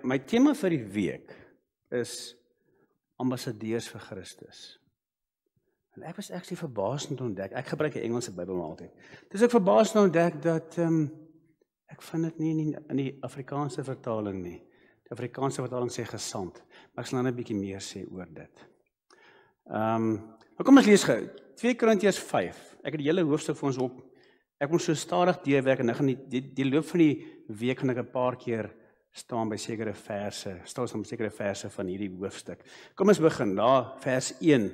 my tema vir die week is ambassadeurs vir Christus. En ek was actually verbaas om te ontdek, ek gebruik die Engelse Bybel maar altyd. Dis ek verbaas om te ontdek dat, ek vind dit nie in die Afrikaanse vertaling nie. Die Afrikaanse vertaling sê gesand, maar ek sal nou 'n bietjie meer sê oor dit. Maar kom ons lees gou, 2 Korintiërs 5, ek het die hele hoofstuk vir ons op, ek moet so stadig deurwerk, en ek gaan die loop van die week gaan ek 'n paar keer staan by sekere verse, van hierdie hoofstuk. Kom ons begin, daar vers 1.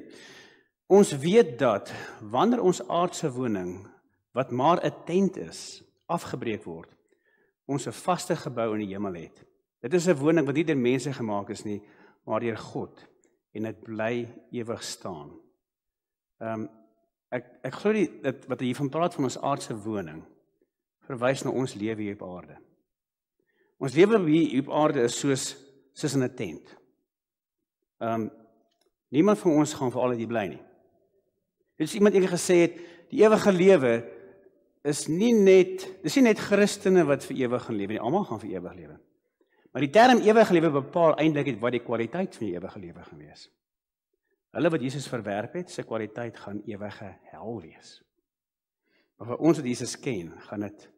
Ons weet dat, wanneer ons aardse woning, wat maar 'n tent is, afgebreek word, ons 'n vaste gebou in die hemel het. Dit is 'n woning wat nie deur mense gemaak is nie, maar deur God, en dit bly ewig staan. Ek glo dat wat hy hiervan praat van ons aardse woning, verwys na ons lewe hier op aarde. Ons lewe hier op aarde is soos in 'n tent. Niemand van ons gaan vir altyd bly nie. Dit is iemand eendag gesê het, die ewige lewe is nie net Christene wat vir ewig gaan lewe nie, almal gaan vir ewig lewe. Maar die term ewige lewe bepaal eintlik wat die kwaliteit van die ewige lewe gaan wees. Hulle wat Jesus verwerp het, sy kwaliteit gaan ewige hel wees. Maar vir ons wat Jesus ken, gaan dit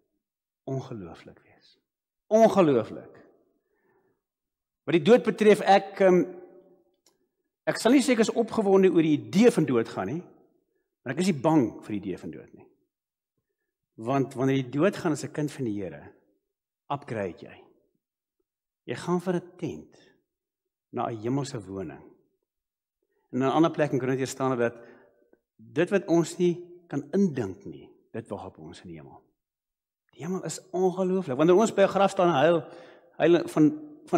ongelooflik wees. Ongelooflik. Wat die dood betref, ek sal nie sê ek is opgewonde oor die idee van dood gaan nie, maar ek is nie bang vir die idee van dood nie. Want wanneer jy dood gaan as 'n kind van die Here, upgrade jy. Jy gaan van 'n tent na 'n hemelse woning. En in 'n ander plek in Korintiërs staan dat dit wat ons nie kan indink nie, dit wag op ons in die hemel. Die hemel is ongelooflik. Wanneer ons by 'n graf staan en huil van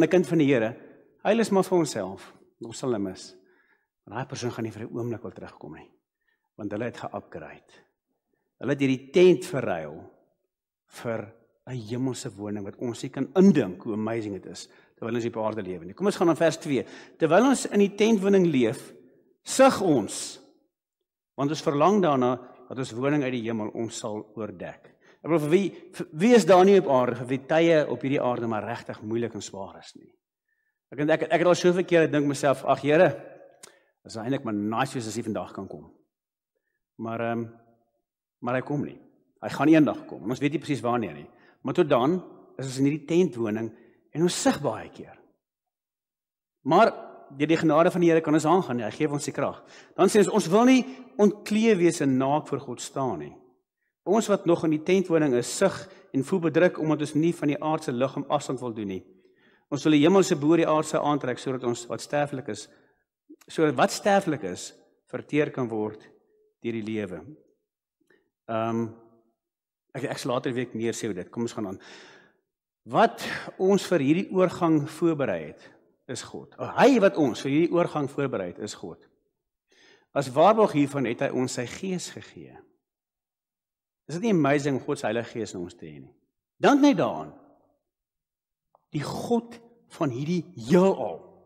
'n kind van die Here, huil is maar vir onsself. Ons sal hom mis. Maar daai persoon gaan nie vir 'n oomblik wil terugkom nie, want hulle het ge-upgrade. Hulle het hierdie tent verruil vir 'n hemelse woning wat ons nie kan indink hoe amazing dit is terwyl ons op aarde lewe nie. Kom ons gaan aan vers 2. Terwyl ons in die tentwoning leef, sug ons, want ons verlang daarna dat ons woning uit die hemel ons sal oordek. Ek bedoel, vir wie is daar nie op aarde, vir wie tye op hierdie aarde maar regtig moeilik en swaar is nie. Ek het al soveel kere dink myself, ag Here, is eintlik maar nice wees as hy vandag kan kom. Maar hy kom nie. Hy gaan eendag kom. Ons weet nie presies wanneer nie. Maar tot dan is ons in hierdie tentwoning en ons sug baie keer. Maar deur die genade van die Here kan ons aangaan, hy gee ons die krag. Dan sê ons wil nie ontkleed wees en naak voor God staan nie. Ons wat nog in die tentwoning is, sug en voel bedruk omdat ons nie van die aardse liggaam afstand wil doen nie. Ons wil die hemelse bo die aardse aantrek sodat ons wat sterflik is, verteer kan word deur die lewe. Ek sal later week meer sê oor dit. Kom ons gaan aan. Wat ons vir hierdie oorgang voorberei het, is God. Hy wat ons vir hierdie oorgang voorberei het, is God. As waarborg hiervan het hy ons sy gees gegee. Is dit nie amazing om God se Heilige Gees in ons te hê nie? Dink net daaraan. Die God van hierdie heelal.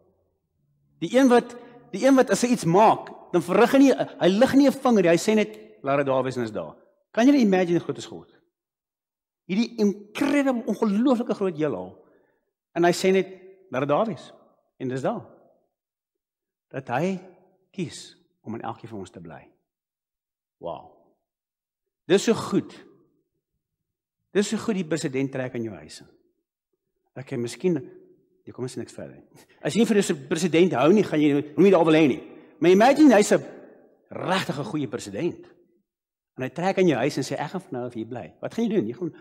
Die een wat as hy iets maak, dan hy lig nie 'n vinger nie, hy sê net, laat dit daar wees en is daar. Kan jy imagine hoe groot is God? Hierdie incredible, ongelooflike groot heelal. En hy sê net, laat dit daar wees. En dis daar. Dat hy kies om in elkeen van ons te bly. Wow. Dis so goed. Dis so goed die president trek in jou huis in. Okay, miskien, kom ons niks verder. As jy nie vir die president hou nie, gaan jy nie daar wil hê nie. Maar imagine hy's 'n regtig 'n goeie president. En hy trek in jou huis en sê ek gaan vanaf hier bly. Wat gaan jy doen? Jy gaan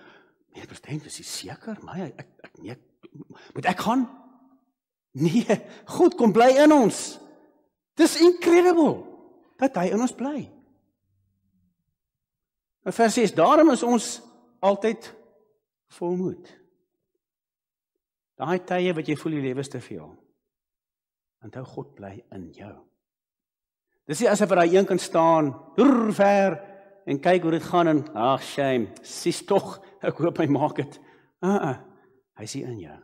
nee, president, is jy seker? Maar moet ek gaan? Nee, God kom bly in ons. Dis incredible dat hy in ons bly. En vers 6, daarom is ons altyd volmoed. Daai tye wat jy voel die lewe is te veel. Onthou God bly in jou. Dis nie asof hy een kan staan, ver en kyk hoe dit gaan en ag shame, sies tog, ek hoop hy maak dit. Hy is in jou.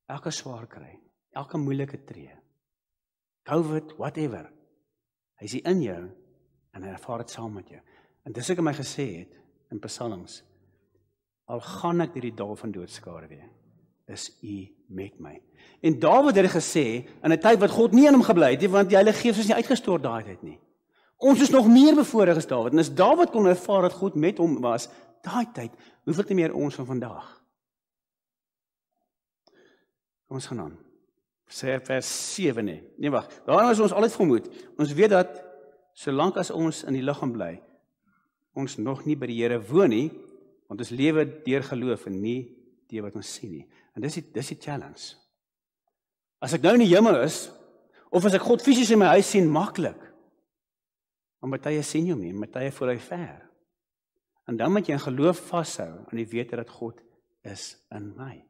Elke swaar kry, elke moeilike tree, COVID, whatever. Hy is in jou en hy ervaar dit saam met jou. En dis ek my gesê het in Psalms, al gaan ek deur die dal van doodskade weer, is U met my. En Dawid het gesê, in 'n tyd wat God nie aan hom gebly het nie, want die Heilige Gees is nie uitgestort daai tyd nie. Ons is nog meer bevoorreg as Dawid, en as Dawid kon ervaar dat God met hom was, daai tyd, hoeveel te meer ons van vandag. Kom ons gaan aan. Sê vers 7 nie. Nee, wag. Daarom is ons altyd vermoed. Ons weet dat, solank as ons in die liggaam bly, ons nog nie by die Here woon nie, want ons lewe deur geloof en nie deur wat ons sien nie. En dis die challenge. As ek nou in die hemel is, of as ek God fisies in my huis sien, maklik. Maar Matteus sien jou nie, Matteus voel hy ver. En dan moet jy in geloof vashou aan die wete dat God is in my.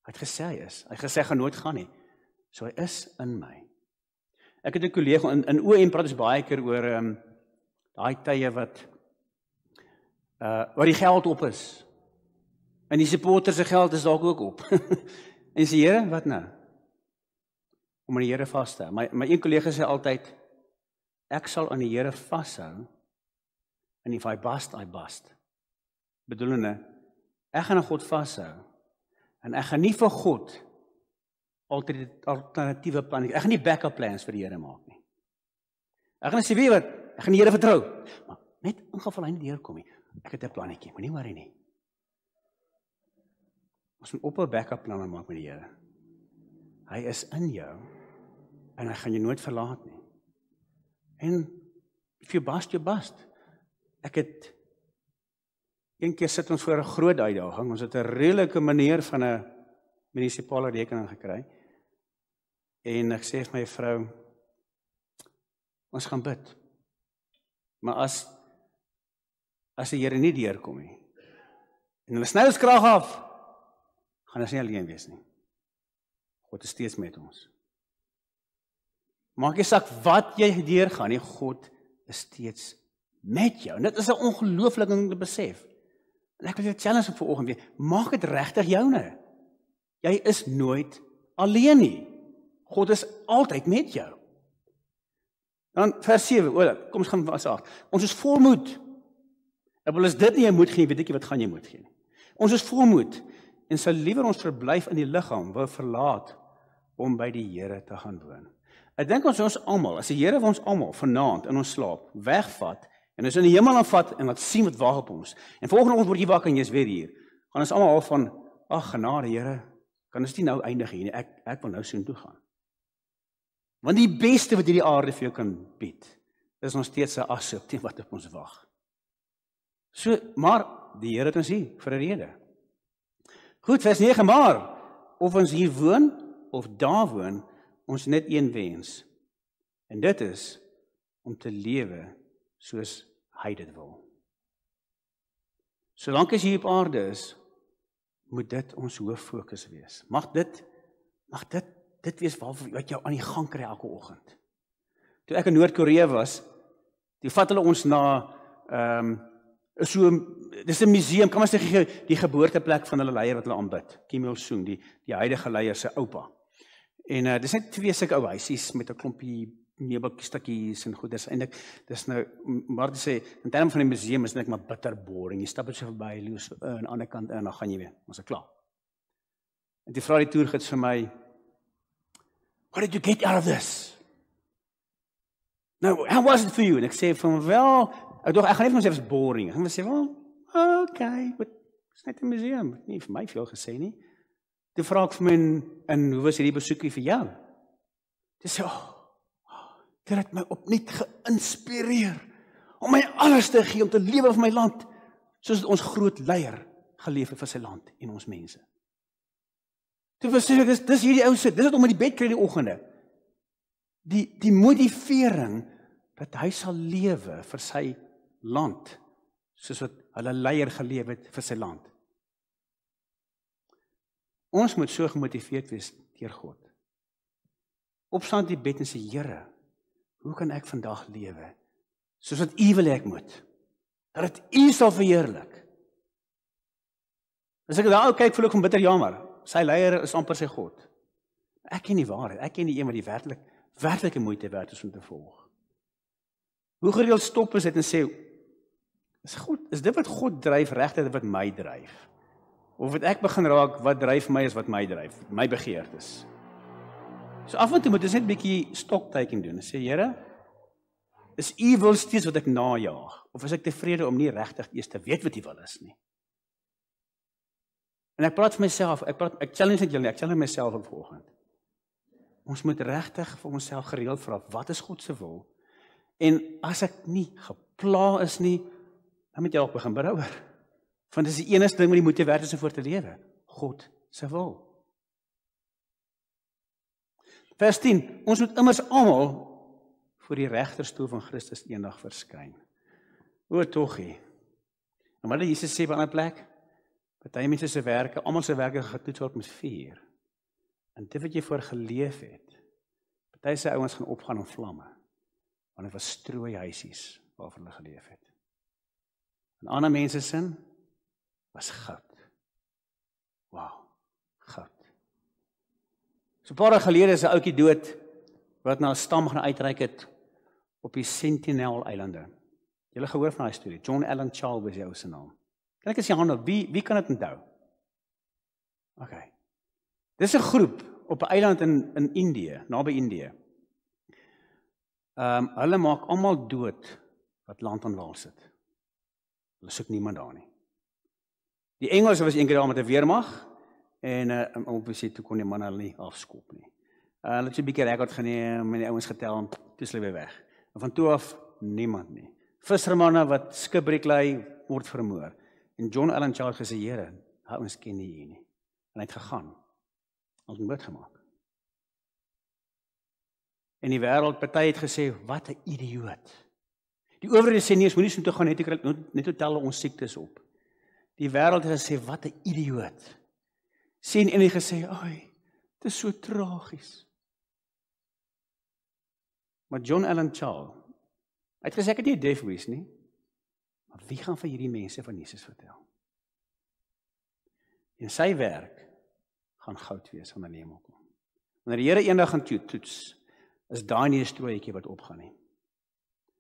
Hy het gesê hy is. Hy het gesê hy gaan nooit gaan nie. So hy is in my. Ek het 'n kollega in OM praat ons baie keer oor daai tye wat waar die geld op is. En die supporters se geld is dalk ook op. En sê Here, wat nou? Om aan die Here vas te hou. My een kollega sê altyd, ek sal aan die Here vashou, en if I bust, I bust. Bedoelende, ek gaan aan God vashou, en ek gaan nie vir God alternatiewe planne, ek gaan nie backup plans vir die Here maak nie. Ek gaan sê, weet jy wat, ek gaan die Here vertrou, maar net in geval hy nie deurkom nie, ek het 'n plannetjie, moenie worry nie. Ons moet op 'n backup planne maak met die Here. Hy is in jou, en hy gaan jou nooit verlaat nie. En, if you bust, you bust. Ek het, een keer sit ons voor 'n groot uitdaging, ons het 'n redelike meneer van 'n munisipale rekening gekry, en ek sê vir my vrou, ons gaan bid. Maar as die Here nie deurkom nie, en hulle sny ons krag af, gaan ons nie alleen wees nie. God is steeds met ons. Maak nie saak wat jy deurgaan nie, God is steeds met jou. En dit is 'n ongelooflike ding te besef. En ek wil jou challenge op vanoggend weer, maak dit regtig joune. Jy is nooit alleen nie. God is altyd met jou. Dan vers 7, kom ons gaan vers 8. Ons is volmoed. Ek wil as dit nie jy moet gee, weet ek nie wat gaan jy moet gee. Ons is volmoed, en sal liewer ons verblyf in die liggaam wou verlaat, om by die Here te gaan woon. Ek dink ons almal, as die Here vir ons almal vanaand in ons slaap wegvat, en ons in die hemel aanvat, en wat sien wat wag op ons, en volgende oggend word jy wakker en jy's weer hier, gaan ons almal al van, ag genade Here, kan ons nie nou eindig hier nie, ek wil nou soontoe gaan. Want die beste wat hierdie aarde vir jou kan bied, is nog steeds 'n ashoop teen wat op ons wag. So, maar die Here het ons hier vir 'n rede. Goed, vers 9, maar of ons hier woon of daar woon, ons net een wens. En dit is om te lewe soos hy dit wil. Solank as jy op aarde is, moet dit ons hooffokus wees. Mag dit wees wat jou aan die gang kry elke oggend. Toe ek in Noord-Korea was, die vat hulle ons na dis 'n museum, kan ons sê die geboorteplek van hulle leier wat hulle aanbid, Kim Il-sung, die huidige leier se oupa. En dis net 2 sulke ou huisies met 'n klompie meubelstukkies en goeders. Eintlik dis nou maar te sê, in terme van die museum is net maar bitter boring. Jy stap net so verby, loop aan die ander kant en dan gaan jy weer. Ons is klaar. En die vra die toergids vir my, "What did you get out of this?" Nou, how was it for you? En ek sê vir hom, "Wel, ek gaan net vir myself boring." Ek gaan sê, "Wel, okay, but it's net 'n museum." Nie vir my veel gesê nie. Toe vra ek vir my, "En hoe was hierdie besoekie vir jou?" Toe sê, dit het my opnuut geïnspireer om my alles te gee om te lewe vir my land, soos ons groot leier geleef het vir sy land en ons mense. Toe sê ek, dis hierdie ou sit, dis wat om in die bed kry die oggende. Die motivering dat hy sal lewe vir sy land, soos wat hulle leier geleef het vir sy land. Ons moet so gemotiveerd wees deur God. Opstaan uit die bed en sê, Here, hoe kan ek vandag lewe? Soos wat U wil ek moet. Dat dit U sal verheerlik. As ek daar kyk, voel ek van bitter jammer. Sy leier is amper sy God. Ek ken die waarheid. Ek ken die een wat die werklike moeite werd is om te volg. Hoe gereeld stop is dit en sê, is dit wat God dryf regtig wat my dryf? Of het ek begin raak, wat dryf my is wat my dryf, my begeertes. So af en toe moet ons net 'n bietjie stocktaking doen. Sê, Here, is U wil steeds wat ek najaag? Of is ek tevrede om nie regtig eers te weet wat U wil is nie? En ek praat vir myself, ek challenge net julle, ek challenge myself op vanoggend. Ons moet regtig vir onsself gereeld vra, wat is God se wil? En as ek nie gepla is nie, dan moet jy ook begin berou. Want dis die enigste ding wat die moeite werd is om voor te lewe. God se wil. Vers 10, ons moet immers almal voor die regterstoel van Christus eendag verskyn. O toggie. En wat Jesus sê by 'n ander plek, party mense se werke, almal se werke getoets word met vuur. En dit wat jy voor geleef het, party se ouens gaan opgaan in vlamme, want dit was strooi huisies waarvoor hulle geleef het. En ander mense sin was goud. Wow, goud. So 'n paar jaar gelede is 'n ouetjie dood wat na 'n stam gaan uitreik het op die Sentinel-eilande. Julle gehoor van daai storie. John Allen Charles was die ou se naam. Kan ek as jy hande, wie kan dit onthou? Okay. Dis 'n groep op 'n eiland in Indië, naby Indië. Hulle maak almal dood wat land aan wal sit. Hulle soek niemand daar nie. Die Engelse was eendag daar met 'n weermag en obviously toe kon die man hulle nie afskop nie. Hulle het so 'n bietjie rekord geneem en die ouens getel en toe is hulle weer weg. En van toe af niemand nie. Vissermanne wat skipbreek lê word vermoor. En John Allen Charles gesê, Here, hy ons ken nie hier nie. En hy het gegaan. Ons het dit gemaak. En die wêreld, party het gesê, wat 'n idioot. Die owerhede sê nie, ons moenie so toe gaan net toe tel ons siektes op. Die wêreld het gesê, wat 'n idioot. Sien en hy gesê, ai, dit is so tragies. Maar John Allen Charles, hy het gesê, ek het nie def wees nie, maar wie gaan vir hierdie mense van Jesus vertel? En sy werk gaan goud wees wanneer die hemel kom. Wanneer die Here eendag gaan toets, is daar nie 'n strooietjie wat opgaan nie.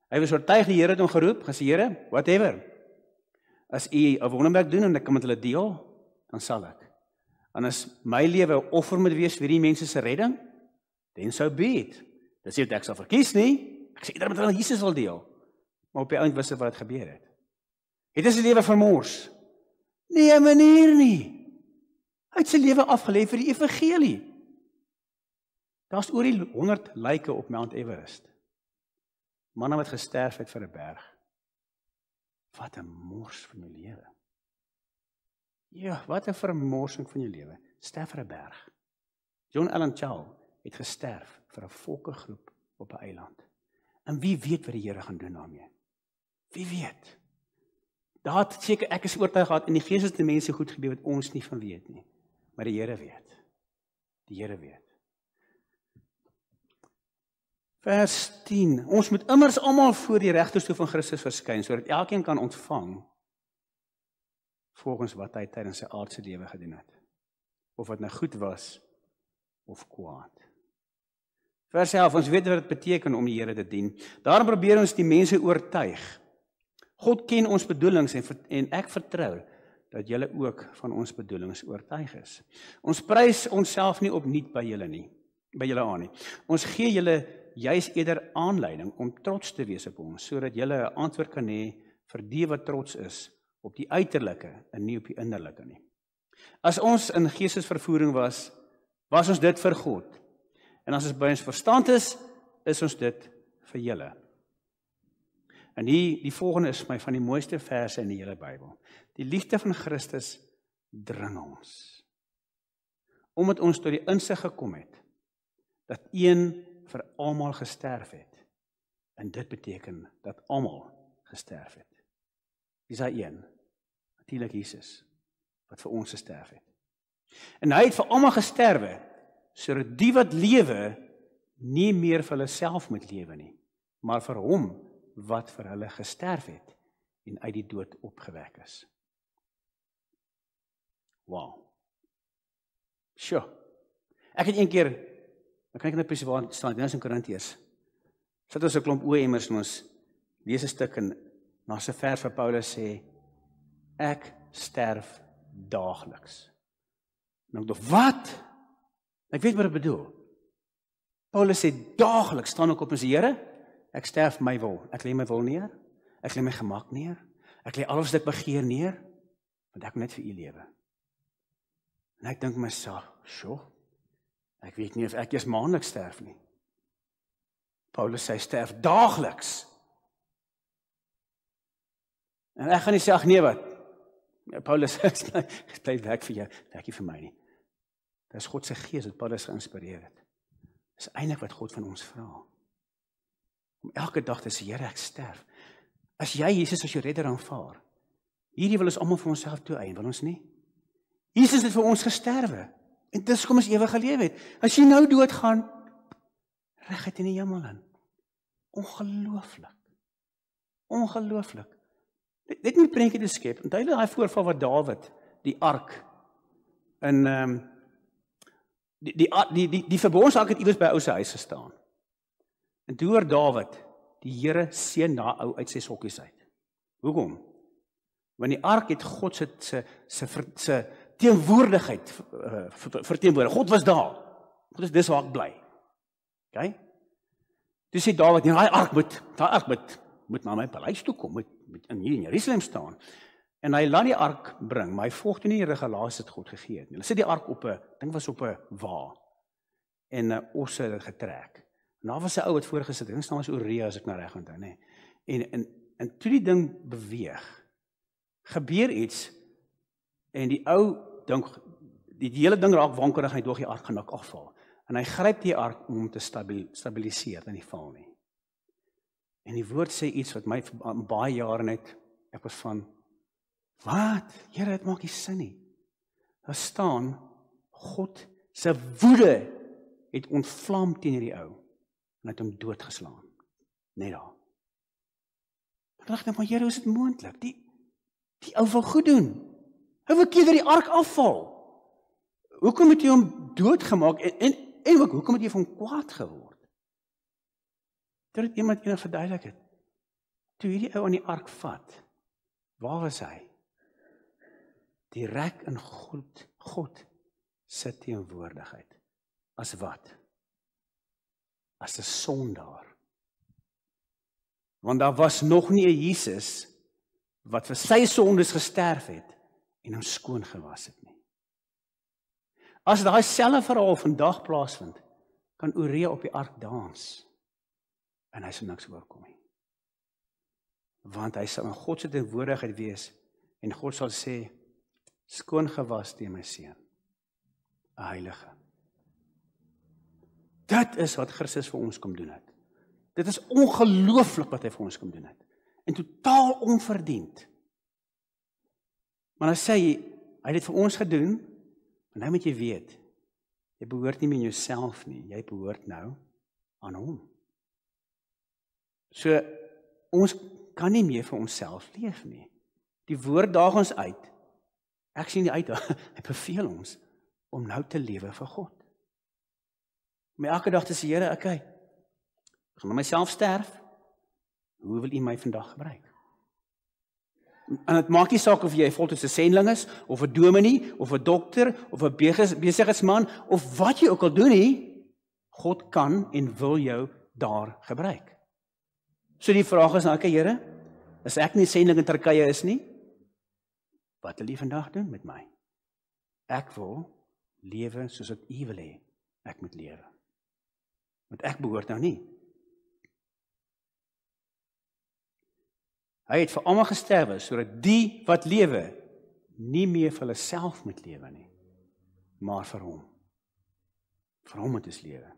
Hy was oortuig die Here het hom geroep, gesê, Here, whatever. As U 'n wonderwerk doen en ek kan met hulle deel, dan sal ek. En as my lewe 'n offer moet wees vir die mense se redding, then so be it. Dis nie wat ek sal verkies nie. Ek sê iedereen met hulle Jesus wil deel. Maar op die eind wist hy wat gebeur het. Het hy sy lewe vermors? Nee, meneer nie. Hy het sy lewe afgelê vir die evangelie. Daar's oor die 100 lyke op Mount Everest. Manne wat gesterf het vir 'n berg. Wat 'n mors van jou lewe. Ja, wat 'n vermorsing van jou lewe. Sterf vir 'n berg. John Allen Charles het gesterf vir 'n volkegroep op 'n eiland. En wie weet wat die Here gaan doen daarmee? Wie weet? Daar het seker, ek is oortuig gehad, in die gees het die mense goed gebeur wat ons nie van weet nie. Maar die Here weet. Die Here weet. Vers 10. Ons moet immers almal voor die regterstoel van Christus verskyn, sodat elkeen kan ontvang volgens wat hy tydens sy aardse lewe gedoen het. Of wat nou goed was, of kwaad. Vers 11, ons weet wat dit beteken om die Here te dien. Daarom probeer ons die mense oortuig. God ken ons bedoelings en ek vertrou dat julle ook van ons bedoelings oortuig is. Ons prys onsself nie opnuut by julle aan nie. Ons gee julle juis eerder aanleiding om trots te wees op ons, sodat julle 'n antwoord kan hê vir die wat trots is op die uiterlike en nie op die innerlike nie. As ons in geestesvervoering was ons dit vir God. En as ons by ons verstand is ons dit vir julle. En die volgende is my van die mooiste verse in die hele Bybel. Die liefde van Christus dring ons. Omdat ons tot die insig gekom het, dat een vir almal gesterf het. En dit beteken dat almal gesterf het. Wie is daai een? Natuurlik Jesus, wat vir ons gesterf het. En hy het vir almal gesterwe, sodat die wat lewe, nie meer vir hulle self moet lewe nie, maar vir hom wat vir hulle gesterf het en uit die dood opgewek is. Wow. Sjoe. Ek het een keer, dan kan ek net presies waar staan, dit is in Korintiërs. Sit ons 'n klomp oë-emmers en ons lees 'n stuk en na 'n vers van Paulus sê, ek sterf daagliks. En ek dink, wat? Ek weet wat ek bedoel. Paulus sê, daagliks staan ek op en sê, Here, ek sterf my wil. Ek lê my wil neer. Ek lê my gemak neer. Ek lê alles wat ek begeer neer, want ek wil net vir U lewe. En ek dink myself, sjoe, ek weet nie of ek eers maandeliks sterf nie. Paulus sê, sterf daagliks. En ek gaan nie sê, ag nee wat, Paulus sê, bly werk vir jou, werk nie vir my nie. Dit is God se gees wat Paulus geïnspireer het. Dis eintlik wat God van ons vra. Om elke dag te sê, Here, ek sterf. As jy Jesus as jou redder aanvaar, hierdie wil ons almal vir onsself toeëien, wil ons nie? Jesus het vir ons gesterwe, en dis kom ons ewige lewe het. As jy nou doodgaan, reguit in die hemel in. Ongelooflik. Ongelooflik. Net nie prentjie te skep. Onthou jy daai voorval wat Dawid, die ark, in die verbondsark het iewers by ou se huis gestaan. En toe hoor Dawid, die Here seën daai ou uit sy sokkies uit. Hoekom? Want die ark het God se teenwoordigheid verteenwoordig. God was daar. God is dis waar ek bly. OK? Toe sê Dawid, daai ark moet na my paleis toe kom, moet hier in Jerusalem staan. En hy laat die ark bring, maar hy volg toe nie die regulasies wat God gegee het nie. Hulle sit die ark op 'n, dink was op 'n wa. En 'n osse het dit getrek. En daar was 'n ou wat voorgesit het. Dink staan was Uria as ek nou reg onthou, nê. En toe die ding beweeg, gebeur iets en die ou dink die hele ding raak wankelrig en hy dog die ark gaan dalk afval. En hy gryp die ark om hom te stabiliseer, dat hy nie val nie. En die woord sê iets wat my baie jare net, ek was van, wat? Here, dit maak nie sin nie. Daar staan, God se woede het ontvlam teen hierdie ou, en het hom doodgeslaan. Net daar. Ek dacht net, maar Here, hoe is dit moontlik? Die ou wil goed doen. Hy wil keer dat die ark afval. Hoekom het jy hom doodgemaak, en hoekom het jy van hom kwaad geword? Dit het iemand ene verduidelik het. Toe hierdie ou aan die ark vat, waar was hy? Direk in God se teenwoordigheid. As wat? As 'n sondaar. Want daar was nog nie 'n Jesus wat vir sy sondes gesterf het en hom skoon gewas het nie. As daai selfe verhaal vandag plaasvind, kan Uria op die ark dans en hy sal niks oorkom nie. Want hy sal in God se teenwoordigheid wees en God sal sê, skoon gewas teen my seun, 'n heilige. Dit is wat Christus vir ons kom doen het. Dit is ongelooflik wat hy vir ons kom doen het. En totaal onverdiend. Maar dan sê hy het dit vir ons gedoen, en nou moet jy weet, jy behoort nie meer aan jouself nie, jy behoort nou aan hom. So, ons kan nie meer vir onsself leef nie. Die woord daag ons uit. Ek sien nie uit, hy beveel ons om nou te lewe vir God. Om elke dag te sê, Here, okay, ek gaan myself sterf, hoe wil U my vandag gebruik? En dit maak nie saak of jy voltydse sending is, of 'n dominee, of 'n dokter, of 'n besigheidsman, of wat jy ook al doen nie, God kan en wil jou daar gebruik. So die vraag is, okay, Here, as ek nie sending in Turkye is nie, wat wil U vandag doen met my? Ek wil lewe soos wat U wil hê ek moet lewe. Want ek behoort nou nie. Hy het vir almal gesterwe, sodat die wat lewe, nie meer vir hulle self moet lewe nie, maar vir hom. Vir hom moet ons lewe.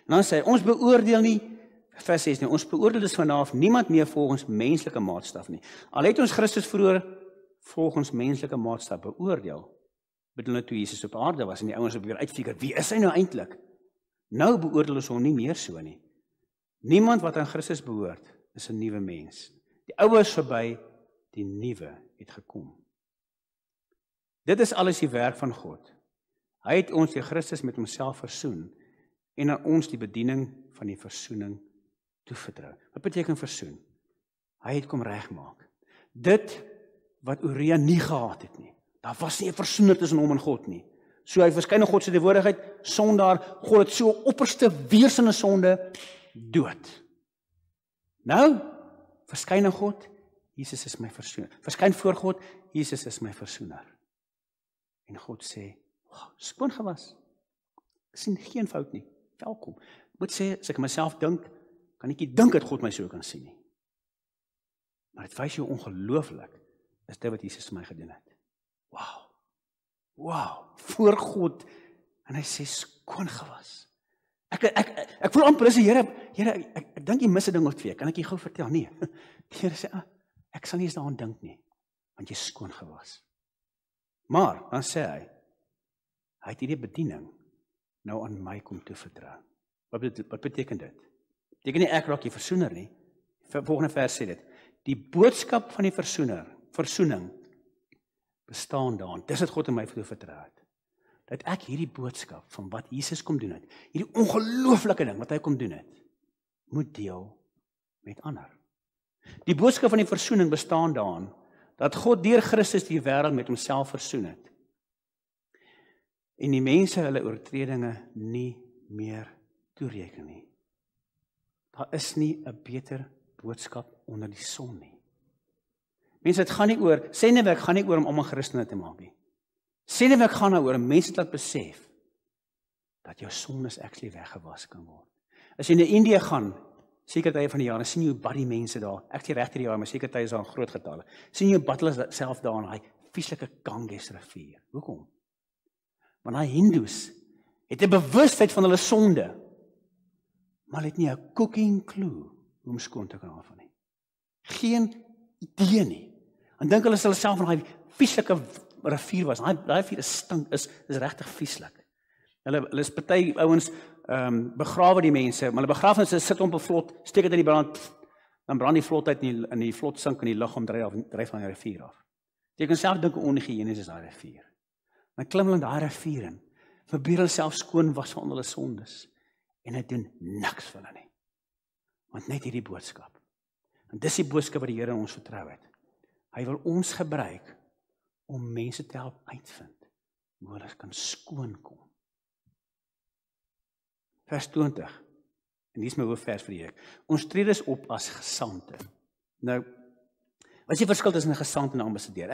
En dan sê hy, ons beoordeel nie, vers 6 nie, ons beoordeel dus vanaf niemand meer volgens menslike maatstaf nie. Al het ons Christus vroeër volgens menslike maatstaf beoordeel, bedoel nou toe Jesus op aarde was en die ouens probeer uitfigure, wie is hy nou eintlik? Nou beoordeel ons hom nie meer so nie. Niemand wat aan Christus behoort, is 'n nuwe mens. Die ou is verby, die nuwe het gekom. Dit is alles die werk van God. Hy het ons deur Christus met homself versoen en aan ons die bediening van die versoening toevertrou. Wat beteken versoen? Hy het kom regmaak. Dit wat Uria nie gehad het nie, Daar was nie 'n versoener tussen hom en God nie. So hy verskyn in God se teenwoordigheid, sondaar, God het so opperste weersinne sonde, dood. Nou, verskyn in God, Jesus is my versoener. Verskyn voor God, Jesus is my versoener. En God sê, wow, skoon gewas. Ek sien geen fout nie. Welkom. Ek moet sê, as ek myself dink, kan ek nie dink dat God my so kan sien nie. Maar dit wys jou ongelooflik, is dit wat Jesus vir my gedoen het. Wow, voor God, en hy sê, skoon gewas. Ek voel amper, Here, ek dink jy mis 'n ding of twee, kan ek jy gou vertel? Nee, die Here sê, ek sal nie eens daaraan dink nie, want jy is skoon gewas. Maar, dan sê hy het hierdie bediening nou aan my kom toevertrou. Wat beteken dit? Beteken nie ek raak die versoener nie. Volgende vers sê dit, die boodskap van die versoening, bestaan daarin, dis wat God in my toevertrou het. Dat ek hierdie boodskap van wat Jesus kom doen het, hierdie ongelooflike ding wat hy kom doen het, moet deel met ander. Die boodskap van die versoening bestaan daarin, dat God deur Christus die wêreld met homself versoen het. En die mense hulle oortredinge nie meer toereken nie. Daar is nie 'n beter boodskap onder die son nie. Mense, dit gaan nie oor, Sendeweg gaan nie oor om almal Christene te maak nie. Sendeweg gaan nou oor om mense te laat besef dat jou sondes actually weggewas kan word. As jy na Indië gaan, seker tye van die jaar, sien jy hoe bad die mense daar, ek sê regtig die jaar, maar seker tye is daar groot getalle. Sien jy hoe bad hulle self daar in daai vieslike Ganges rivier. Hoekom? Want daai Hindus het 'n bewustheid van hulle sonde, maar hulle het nie 'n cooking clue hoe om skoon te kan afval nie. Geen idee nie. En dink hulle self van daai vieslike rivier was. Daai rivier is regtig vieslik. Hulle is party ouens begrawe die mense, maar hulle begrafnisse sit op 'n vlot, steek dit in die brand, dan brand die vlot uit en die vlot sink in die lug om dryf van die rivier af. Jy kan self dink hoe onhygiënies is daai rivier. Dan klim hulle in daai rivier in, probeer hulle self skoon was van hulle sondes, en dit doen niks vir hulle nie. Want net hierdie boodskap. En dis die boodskap wat die Here ons vertrou het. Hy wil ons gebruik om mense te help uitvind hoe hulle kan skoon kom. Vers 20. En dis my hoofvers vir die week. Ons tree dus op as gesante. Nou, wat is die verskil tussen 'n gesant en 'n ambassadeur?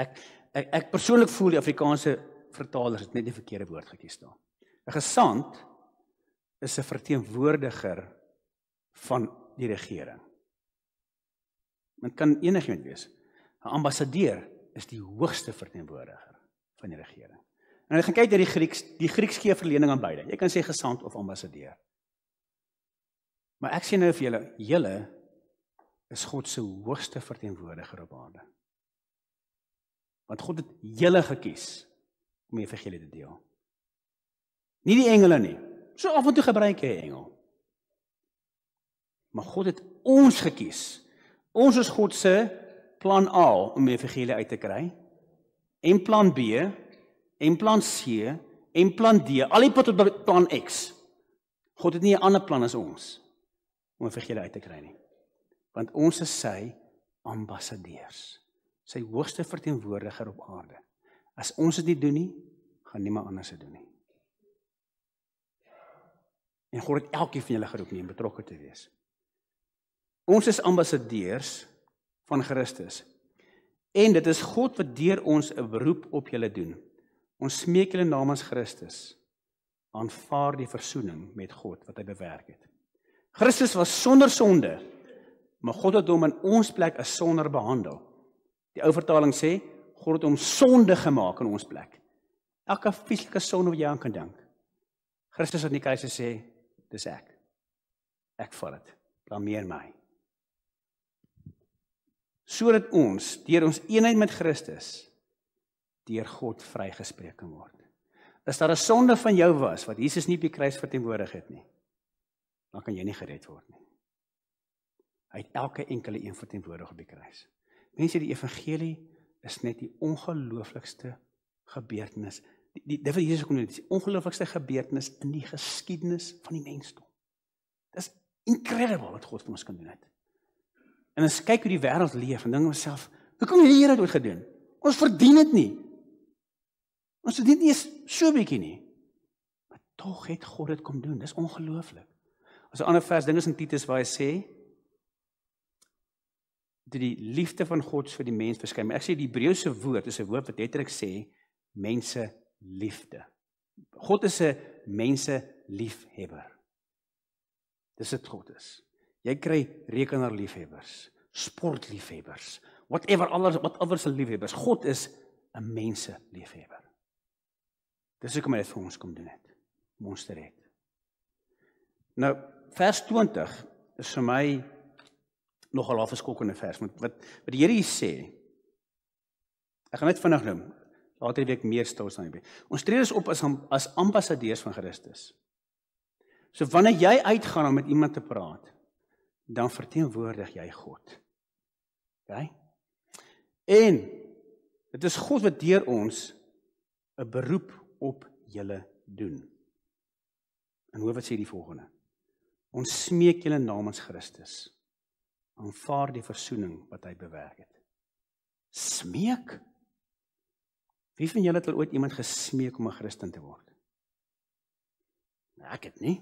Ek persoonlik voel die Afrikaanse vertalers het net die verkeerde woord gekies daar. 'n Gesant is 'n verteenwoordiger van die regering. Dit kan enigiemand wees. 'n Ambassadeur is die hoogste verteenwoordiger van die regering. En jy gaan kyk na die Grieks gee verlening aan beide. Jy kan sê gesant of ambassadeur. Maar ek sê nou vir julle is God se hoogste verteenwoordiger op aarde. Want God het julle gekies om die evangelie te deel. Nie die engele nie. So af en toe gebruik jy 'n engel. Maar God het ons gekies. Ons is God se plan A om die evangelie uit te kry, en plan B, en plan C, en plan D, al die tot plan X. God het nie 'n ander plan as ons om die evangelie uit te kry nie. Want ons is sy ambassadeurs, sy hoogste verteenwoordiger op aarde. As ons dit nie doen nie, gaan niemand anders dit doen nie. En God het elkeen van julle geroep nie om betrokke te wees. Ons is ambassadeurs van Christus. En dit is God wat deur ons 'n beroep op julle doen. Ons smeek julle namens Christus, aanvaar die versoening met God wat hy bewerk het. Christus was sonder sonde, maar God het hom in ons plek as sondaar behandel. Die ou vertaling sê, God het hom sonde gemaak in ons plek. Elke vieslike sonde wat jy aan kan dink. Christus het in die kruis gesê, dis ek. Ek vat dit. Blameer my. Sodat ons, deur ons eenheid met Christus, deur God vrygespreek kan word. As daar 'n sonde van jou was, wat Jesus nie op die kruis verteenwoordig het nie, dan kan jy nie gered word nie. Hy het elke enkele een verteenwoordig op die kruis. Mense, die evangelie is net die ongelooflikste gebeurtenis. Dit wat Jesus kom doen, is die ongelooflikste gebeurtenis in die geskiedenis van die mensdom. Dit is incredible wat God vir ons kan doen het. En as kyk hoe die wêreld leef en dink myself, hoe kom hierdie Here dit ooit gedoen? Ons verdien dit nie. Ons het nie eens so bietjie nie. Maar tog het God dit kom doen. Dis ongelooflik. As 'n ander vers ding is in Titus waar hy sê dat die liefde van God vir die mens verskyn. Maar ek sê die Hebreëse woord is 'n woord wat letterlik sê mense liefde. God is 'n mense liefhebber. Dis wat God is. Jy kry rekenaarliefhebbers, sportliefhebbers, wat anders se liefhebbers. God is 'n mense liefhebber. Dis hoekom hy dit vir ons kom doen het. Om ons te red. Nou, vers 20 is vir my nogal 'n verskokkende vers. Wat die Here hier sê, ek gaan net vinnig noem, later die week meer stil staan hierby. Ons tree dus op as ambassadeurs van Christus. So wanneer jy uitgaan om met iemand te praat, dan verteenwoordig jy God. Okay? En dit is God wat deur ons 'n beroep op julle doen. En hoe wat sê die volgende? Ons smeek julle namens Christus. Aanvaar die versoening wat hy bewerk het. Smeek? Wie van julle het al ooit iemand gesmeek om 'n Christen te word? Ek het nie.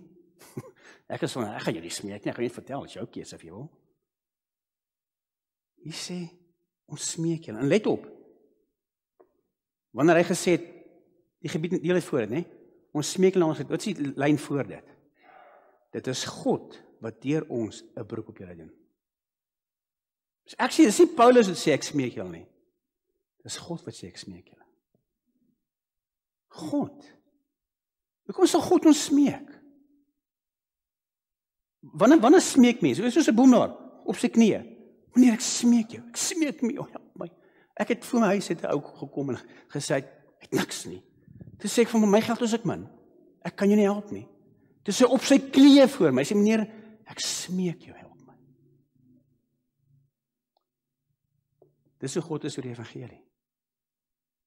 Ek gaan julle smeek nie, ek gaan net vertel, as jou keuse of jy wil. Hy sê, ons smeek julle. En let op, wanneer hy gesê het, die gebied deel het voor dit, ons smeek julle namens, wat is die lyn voor dit? Dit is God wat deur ons 'n beroep op julle doen. Dus ek sê, dis nie Paulus wat sê ek smeek julle nie. Dis God wat sê ek smeek julle. God. Hoekom sal God ons smeek? Wanneer smeek mens? Soos 'n boemelaar op sy knieë. Wanneer ek smeek jou, ek smeek my, help my. Ek het voor my huis het 'n ou gekom en gesê, het niks nie. Toe sê ek van my geld is ek min. Ek kan jou nie help nie. Toe sê op sy knieë voor my, sê meneer, ek smeek jou, help my. Dis hoe God is oor die evangelie.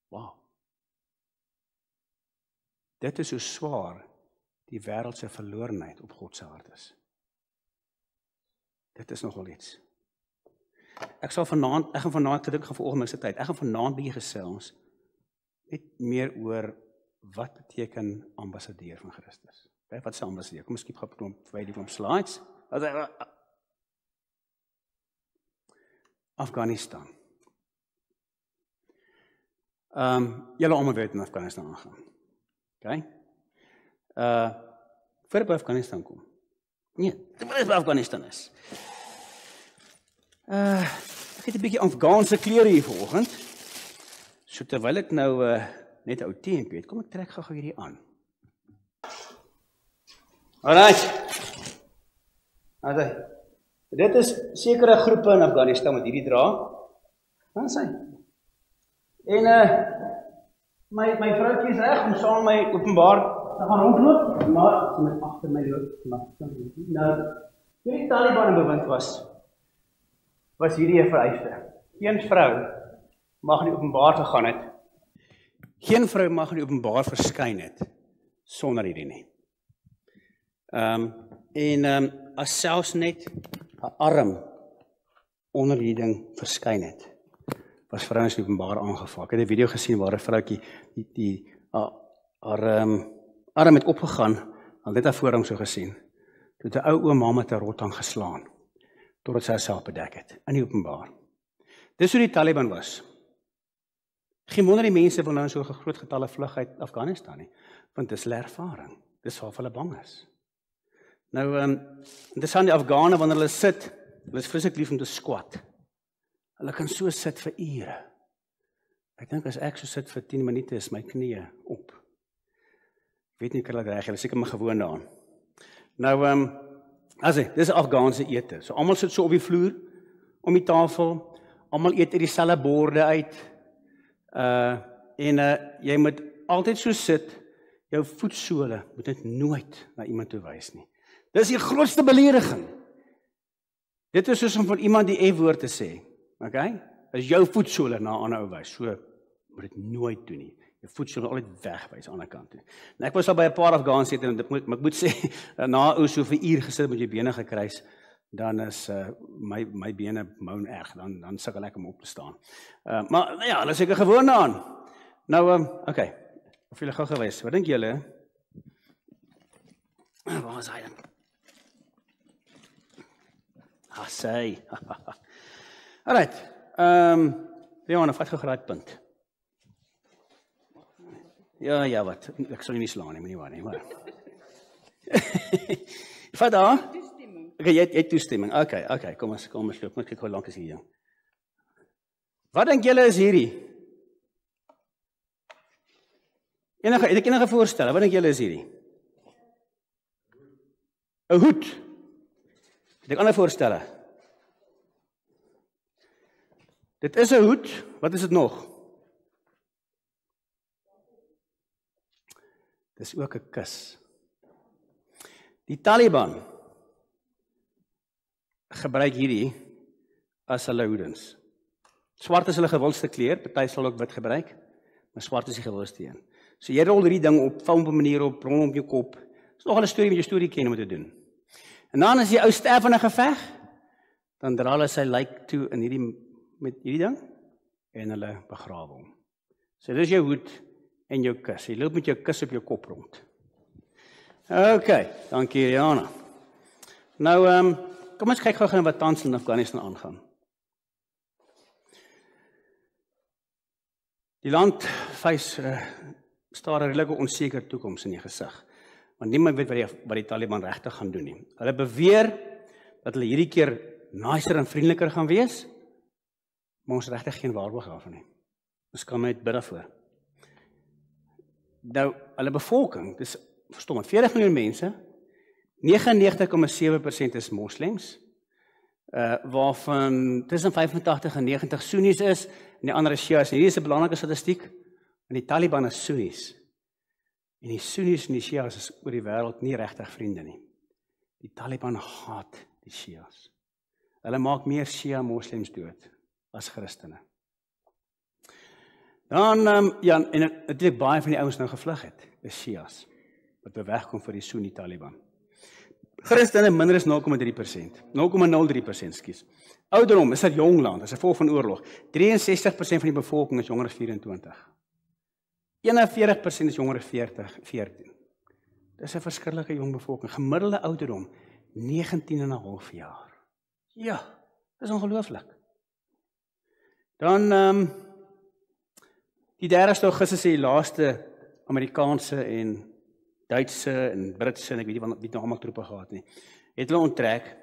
Wow. Dit is hoe swaar die wêreld se verlorenheid op God se hart is. Dit is nogal iets. Ek gaan vanaand gedink gaan vanoggend se tyd. Ek gaan vanaand bietjie gesels net meer oor wat beteken ambassadeur van Christus. Wat is 'n ambassadeur? Kom ek skiep gou vir die slides. Afghanistan. Julle almal weet in Afghanistan aangaan. Okay? Voor by Afghanistan kom. Nee, wat is by Afghanistan is? Ek het 'n bietjie Afghaanse klere hier vanoggend. So terwyl ek nou net ou teempie het, kom ek trek gou hierdie aan. Alright. Dit is sekere groepe in Afghanistan wat hierdie dra. Dan sê. En my vroutjie is reg om saam met my openbaar te gaan rondloop, maar sy moet agter my loop. Nou, toe die Taliban in bewind was hierdie 'n vereiste. Geen vrou mag in die openbaar gegaan het. Geen vrou mag in die openbaar verskyn het sonder hierdie nie. As selfs net 'n arm onder die ding verskyn het, was vrouens in die openbaar aangeval. Ek het 'n video gesien waar 'n vroutjie haar arm het opgegaan, al dit haar voorhang so gesien. Toe het 'n ou ouma met 'n rotang geslaan totdat sy haarself bedek het in die openbaar. Dis hoe die Taliban was. Geen wonder die mense wil nou in so 'n groot getalle vlug uit Afghanistan nie, want dis hulle ervaring. Dis waar hulle bang is. Nou, dis aan die Afghane wanneer hulle sit, hulle is vreeslik lief om te squat. Hulle kan so sit vir ure. Ek dink as ek so sit vir 10 minute is my knieë op. Ek weet nie, kan ek reg, hulle seker maar gewoon daaraan. Nou, dis 'n Afghaanse ete. So almal sit so op die vloer, om die tafel, almal eet uit dieselfde borde uit. Jy moet altyd so sit, jou voetsole moet net nooit na iemand toe wys nie. Dis die grootste belediging. Dit is soos om van iemand die F-woord te sê. Okay? As jou voetsole na 'n ander ou wys, so moet dit nooit doen nie. Jou voetsole moet altyd wegwys aan die ander kant toe. En ek was al by 'n paar Afghaanse ete en ek moet sê, na ou so vir uur gesit met jou bene gekruis, dan is my bene moan erg, dan sukkel ek om op te staan. Maar ja, hulle is seker gewoond daaraan. Nou, okay. Of julle gou gewys, wat dink julle? Waar is hy dan? Sê. Alright. Leon, vat gou graad punt. Ja, wat? Ek sal nie slaan nie, moenie waar nie, maar. Vat daar. Okay, jy het toestemming. Okay, kom ons loop. Moet kyk hoe lank is hier. Wat dink julle is hierdie? Het ek enige voorstelle? Wat dink julle is hierdie? 'n hoed. Het ek ander voorstelle? Dit is 'n hoed. Wat is dit nog? Dis ook 'n kus. Die Taliban gebruik hierdie as hulle hoedens. Swart is hulle gewildste kleur, party sal ook wit gebruik, maar swart is die gewildste een. So jy rol hierdie ding op, vou op 'n manier op, rol op jou kop. Dis nogal 'n storie met jou storie ken om te doen. En dan as jy ou sterf in 'n geveg, dan dra hulle sy lijk toe in met hierdie ding en hulle begrawe hom. So dis jou hoed en jou kus. Jy loop met jou kus op jou kop rond. Okay, dankie Rihanna. Nou kom ons kyk gou wat tans in Afghanistan aangaan. Die land staar 'n redelike onseker toekoms in die gesig. Want niemand weet wat die Taliban regtig gaan doen nie. Hulle beweer dat hulle hierdie keer nicer en vriendeliker gaan wees, maar ons regtig geen waarborg daarvan nie. Ons kan net bid daarvoor. Nou, hulle bevolking, dis verstom, 40 miljoen mense, 99,7% is moslems, waarvan tussen 85 en 90 Sunnis is, en die ander is Shias. Hierdie is 'n belangrike statistiek, en die Taliban is Sunnis. En die Sunnis en die Shias is oor die wêreld nie regtig vriende nie. Die Taliban haat die Shias. Hulle maak meer Shia moslems dood as Christene. Dan, en natuurlik baie van die ouens nou gevlug het, is Shias, wat wegkom vir die Sunni Taliban. Christene minder as 0,3%, 0,03%, skus. Ouderdom is 'n jong land, as gevolg van oorlog. 63% van die bevolking is jonger as 24. 41% is jonger as 14. Dis 'n verskriklike jong bevolking. Gemiddelde ouderdom 19,5 jaar. Ja, dis ongelooflik. Dan die 30ste Augustus is die laaste Amerikaanse en Duitse en Britse en ek weet nie wie nou almal troepe gehad nie. Het hulle onttrek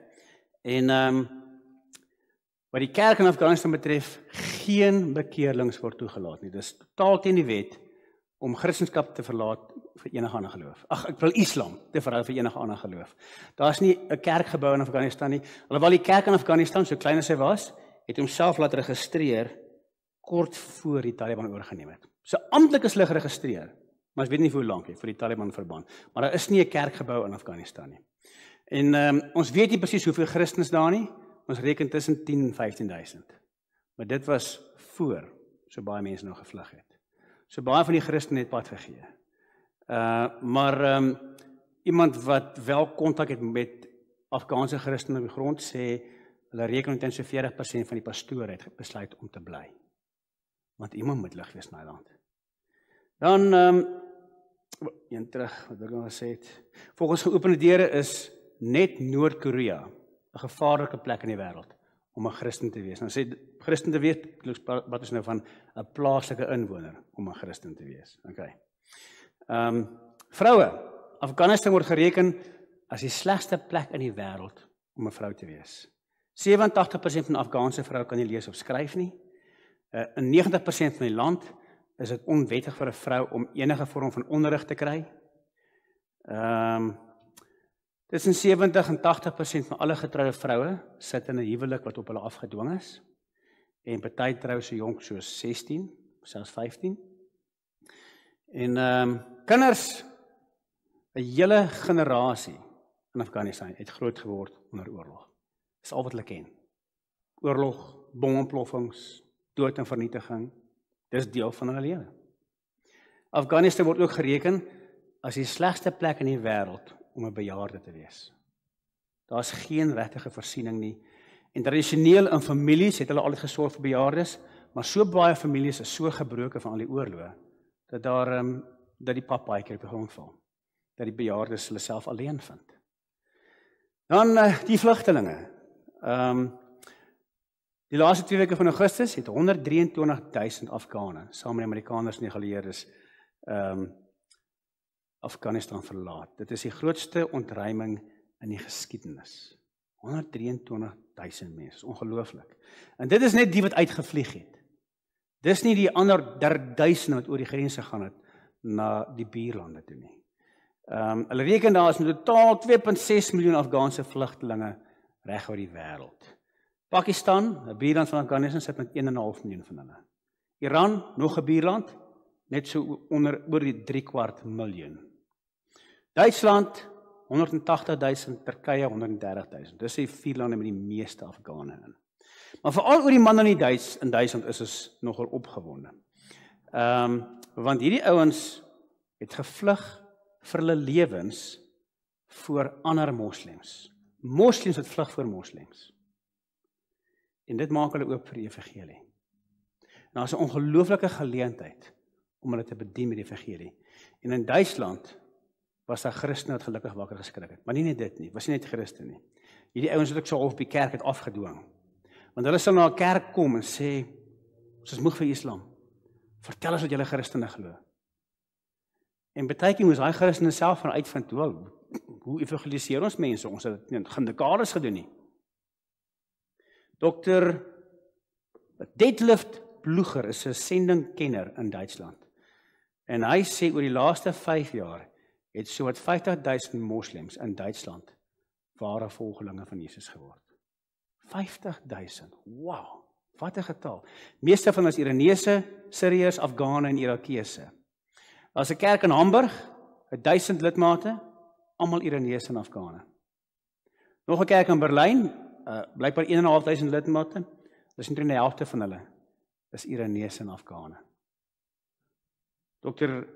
en wat die kerk in Afghanistan betref, geen bekeerlings word toegelaat nie. Dis totaal teen die wet om Christendom te verlaat vir enige ander geloof. Ek wil Islam te verhou vir enige ander geloof. Daar's nie 'n kerkgebou in Afghanistan nie. Alhoewel die kerk in Afghanistan, so klein as hy was, het homself laat registreer kort voor die Taliban oorgeneem het. So amptelik is hulle geregistreer, maar ek weet nie hoe lank vir die Taliban verband. Maar daar is nie 'n kerkgebou in Afghanistan nie. En ons weet nie presies hoeveel Christene daar nie. Ons reken tussen 10 en 15,000. Maar dit was voor so baie mense nou gevlug het. So baie van die Christene het pad gegee. Maar iemand wat wel kontak het met Afghaanse Christene op die grond sê hulle reken omtrent so 40% van die pastore het besluit om te bly. Want iemand moet lig wees in daai land. Dan een terug wat ek al gesê het. Volgens geopende deure is net Noord-Korea 'n gevaarlike plek in die wêreld om 'n Christen te wees. Nou sê Christen te wees, wat is nou van 'n plaaslike inwoner om 'n Christen te wees. Okay. Vroue, Afghanistan word gereken as die slegste plek in die wêreld om 'n vrou te wees. 87% van Afghaanse vroue kan nie lees of skryf nie. In 90% van die land is dit onwettig vir 'n vrou om enige vorm van onderrig te kry. Tussen 70 en 80% van alle getroude vroue sit in 'n huwelik wat op hulle afgedwing is. En party trou so jonk soos 16, selfs 15. En kinders, 'n hele generasie in Afghanistan het groot geword onder oorlog. Dis al wat hulle ken. Oorlog, bomontploffings, dood en vernietiging, dis deel van hulle lewe. Afghanistan word ook gereken as die slegste plek in die wêreld om 'n bejaarde te wees. Daar's geen regte voorsiening nie. En tradisioneel in families het hulle altyd gesorg vir bejaardes, maar so baie families is so gebroken van al die oorloë, dat daar dat die pap baie keer op die grond val. Dat die bejaardes hulle self alleen vind. Dan die vlugtelinge. Die laaste 2 weke van Augustus het 123.000 Afghane, saam met die Amerikaners en die geleerdes, Afghanistan verlaat. Dit is die grootste ontruiming in die geskiedenis. 123.000 mense, ongelooflik. En dit is net die wat uitgevlieg het. Dis nie die ander 1000 wat oor die grense gaan het na die buurlande toe nie. Hulle reken daar is in totaal 2.6 miljoen Afghaanse vlugtelinge reg oor die wêreld. Pakistan, 'n buurland van Afghanistan, sit met 1,5 miljoen van hulle. Iran, nog 'n buurland, net so oor die 3/4 miljoen. Duitsland 180.000, Turkye 130.000. Dis die 4 lande met die meeste Afghane in. Maar veral oor die man in Duitsland is ons nogal opgewonde. Want hierdie ouens het gevlug vir hulle lewens voor ander moslems. Moslems het vlug voor moslems. En dit maak hulle oop vir die evangelie. En daar is 'n ongelooflike geleentheid om hulle te bedien met die evangelie. En in Duitsland was daar Christene wat gelukkig wakker geskrik het. Maar nie net dit nie, was nie net Christene nie. Hierdie ouens wat ek so half by kerk het afgedwing. Want hulle sal na 'n kerk kom en sê, ons is moeg vir Islam. Vertel ons wat julle Christene glo. En baie keer moes daai Christene self van uitvind, hoe evangeliseer ons mense? Ons het dit geen dekades gedoen nie. Dr. Detlef Ploeger is 'n sendingkenner in Duitsland. En hy sê oor die laaste 5 jaar het so wat 50.000 moslems in Duitsland ware volgelinge van Jesus geword. 50.000. Wow, wat 'n getal. Meeste van ons Iranese, Siriërs, Afghane en Irakese. Daar's 'n kerk in Hamburg, 1000 lidmate, almal Iranese en Afghane. Nog 'n kerk in Berlyn, blykbaar 1.500 lidmate, dis omtrent die helfte van hulle is Iranese en Afghane. Dr.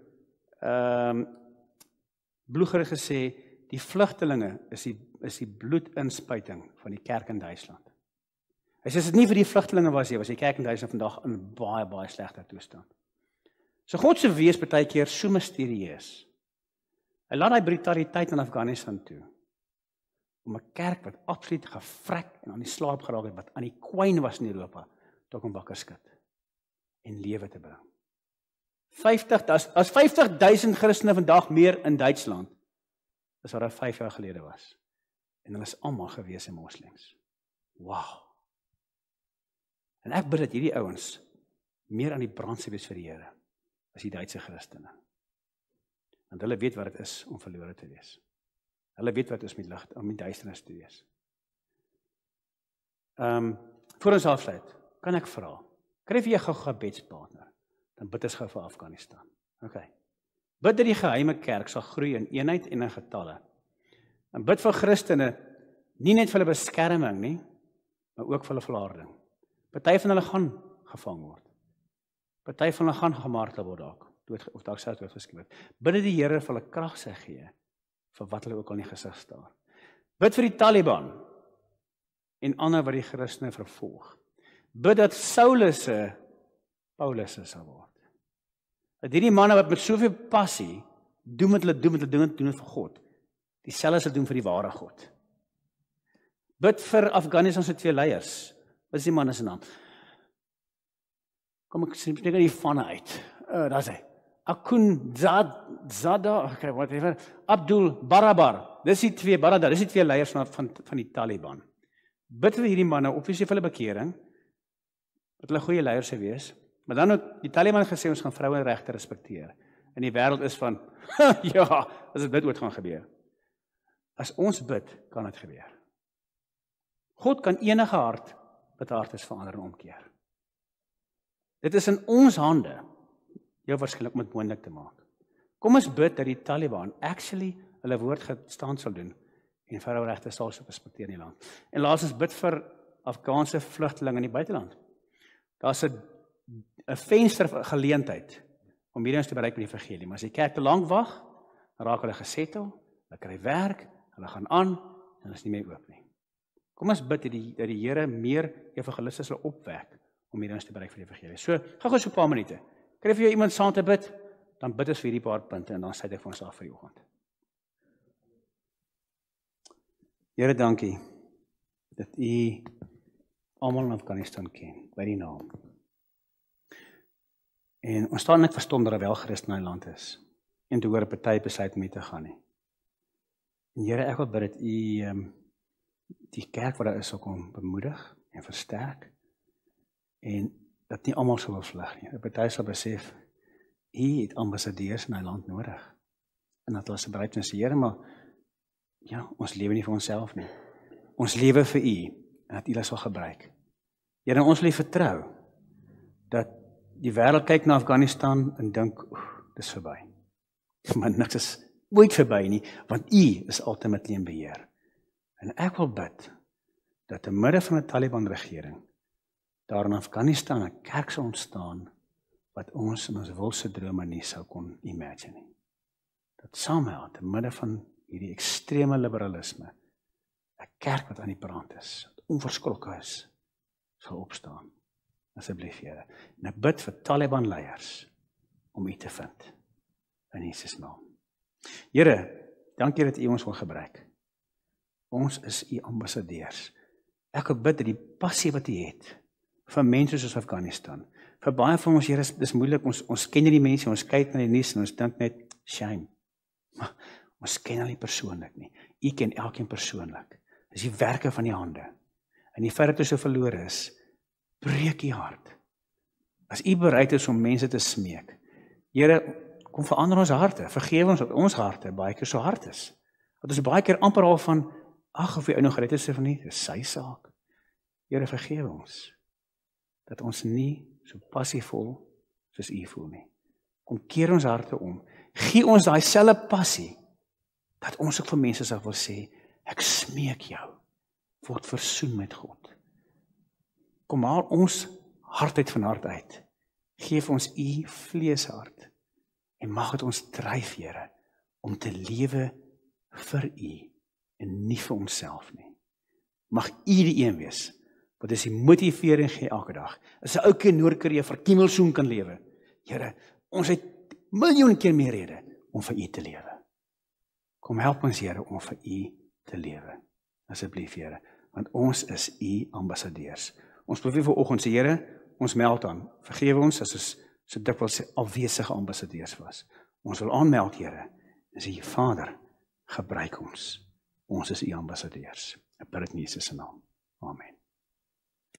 Ploeger het gesê, die vlugtelinge is die bloedinspuiting van die kerk in Duitsland. Hy sê, as dit nie vir die vlugtelinge was die kerk in Duitsland vandag in baie, baie slegte toestand. So God se wees baie keer so misterieus. Hy laat daai brutaliteit in Afghanistan toe, om 'n kerk wat absoluut gevrek en aan die slaap geraak het, wat aan die kwyn was in Europa, tot hom wakker skud en lewe te bring. As 50.000 Christene vandag meer in Duitsland, as wat daar 5 jaar gelede was. En hulle is almal gewese moslems. Wow. En ek bid dat hierdie ouens meer aan die brand sal wees vir die Here, as die Duitse Christene. Want hulle weet wat dit is om verlore te wees. Hulle weet wat dit is met lig, om met duisternis te wees. Voor ons afsluit, kan ek vra, kry vir jy gou 'n gebedspartner, dan bid ons gou vir Afghanistan. Okay. Bid dat die geheime kerk sal groei in eenheid en in getalle. En bid vir Christene, nie net vir hulle beskerming nie, maar ook vir hulle volharding. Party van hulle gaan gevang word. Party van hulle gaan gemartel word dalk, of dalk sou dit geskryf word. Bid dat die Here vir hulle krag sal gee vir wat hulle ook al in die gesig staar. Bid vir die Taliban en ander wat die Christene vervolg. Bid dat Saulusse Paulusse sal word. Dat hierdie manne wat met soveel passie doen wat hulle doen dit vir God, dieselfde sal doen vir die ware God. Bid vir Afghanistan se 2 leiers. Wat is die manne se naam? Kom ek sê net die vanne uit. Daar's hy. Akun Zada, okay, whatever. Abdul Barabar. Dis die 2 leiers van die Taliban. Bid vir hierdie manne, obviously vir hulle bekering, dat hulle goeie leiers sou wees. Maar dan ook die Taliban gesê ons gaan vroueregte respekteer. En die wêreld is van ja, as dit ooit gaan gebeur. As ons bid, kan dit gebeur. God kan enige hart wat hart is verander en omkeer. Dit is in ons hande, jou waarskynlik om dit moontlik te maak. Kom ons bid dat die Taliban actually hulle woord gestaan sal doen en vroueregte sal respekteer in die land. En laastens bid vir Afghaanse vlugtelinge in die buiteland. Daar's 'n venster vir geleentheid om hierdie te bereik met die evangelie. Maar as die kerk te lank wag, dan raak hulle gesettel, hulle kry werk, hulle gaan aan en hulle is nie meer oop nie. Kom ons bid dat die Here meer evangeliste sal opwek om hierdie te bereik vir die evangelie. So, gaan gou so 'n paar minute. Kry vir jou iemand saam te bid, Dan bid ons vir hierdie paar punte en dan sluit ek vir ons af vir die oggend. Here, dankie dat U almal in Afghanistan ken, by die naam. En ons staan net verstom dat wel Christen in die land is, en te hoor 'n party besluit om nie te gaan nie. En Here, ek wil bid dat U die kerk wat daar is ook om bemoedig en versterk, en dat nie almal sal vlug nie. 'n Party sal besef, U het ambassadeurs in hy land nodig, en dat hulle se bereid is, Here, maar ja, ons lewe nie vir onsself nie. Ons lewe vir U, en dat U dit sal gebruik. Here, ons wil U vertrou, dat die wêreld kyk na Afghanistan en dink, dis verby. Maar niks is ooit verby nie, want U is ultimately in beheer. En ek wil bid, dat in midde van 'n Taliban-regering, daar in Afghanistan 'n kerk sal ontstaan, wat ons in ons wildste drome nie sou kon imagine nie. Dat somehow, in midde van hierdie ekstreme liberalisme, 'n kerk wat aan die brand is, wat onverskrokke is, sal opstaan. Asseblief, Here. En ek bid vir Taliban leiers om U te vind. In Jesus naam. Here, dankie dat U ons wil gebruik. Ons is U ambassadeurs. Ek wil bid dat die passie wat U het vir mense soos Afghanistan, vir baie van ons, Here, dis moeilik, ons ken nie die mense, ons kyk na die nuus en ons dink net, shame. Maar ons ken hulle nie persoonlik nie. U ken elkeen persoonlik. Dis die werke van die hande. En die feit dat ons so verlore is, breek U hart. As U bereid is om mense te smeek, Here, kom verander ons harte, vergewe ons dat ons harte baie keer so hard is. Dat ons baie keer amper al van, ag, of jy nog gered is of nie, dis sy saak. Here, vergewe ons, dat ons nie so passievol soos U voel nie. Kom keer ons harte om, gee ons daai selfe passie, dat ons ook vir mense sal wil sê, ek smeek jou, word versoen met God. Kom haal ons hart uit van hart uit, geef ons U vleeshart, en mag dit ons dryf, Here, om te lewe vir U, en nie vir onsself nie. Mag U die een wees, wat ons die motivering gee elke dag. As 'n ouetjie in Noord-Korea vir Kim Il-sung kan lewe, Here, ons het miljoen keer meer rede om vir U te lewe. Kom help ons, Here, om vir U te lewe. Asseblief, Here, want ons is U ambassadeurs. Ons beveel vanoggend sê, Here, ons meld aan. Vergewe ons as ons so dikwels afwesige ambassadeurs was. Ons wil aanmeld, Here, en sê, Vader, gebruik ons. Ons is U ambassadeurs. Ek bid dit in Jesus se naam. Amen.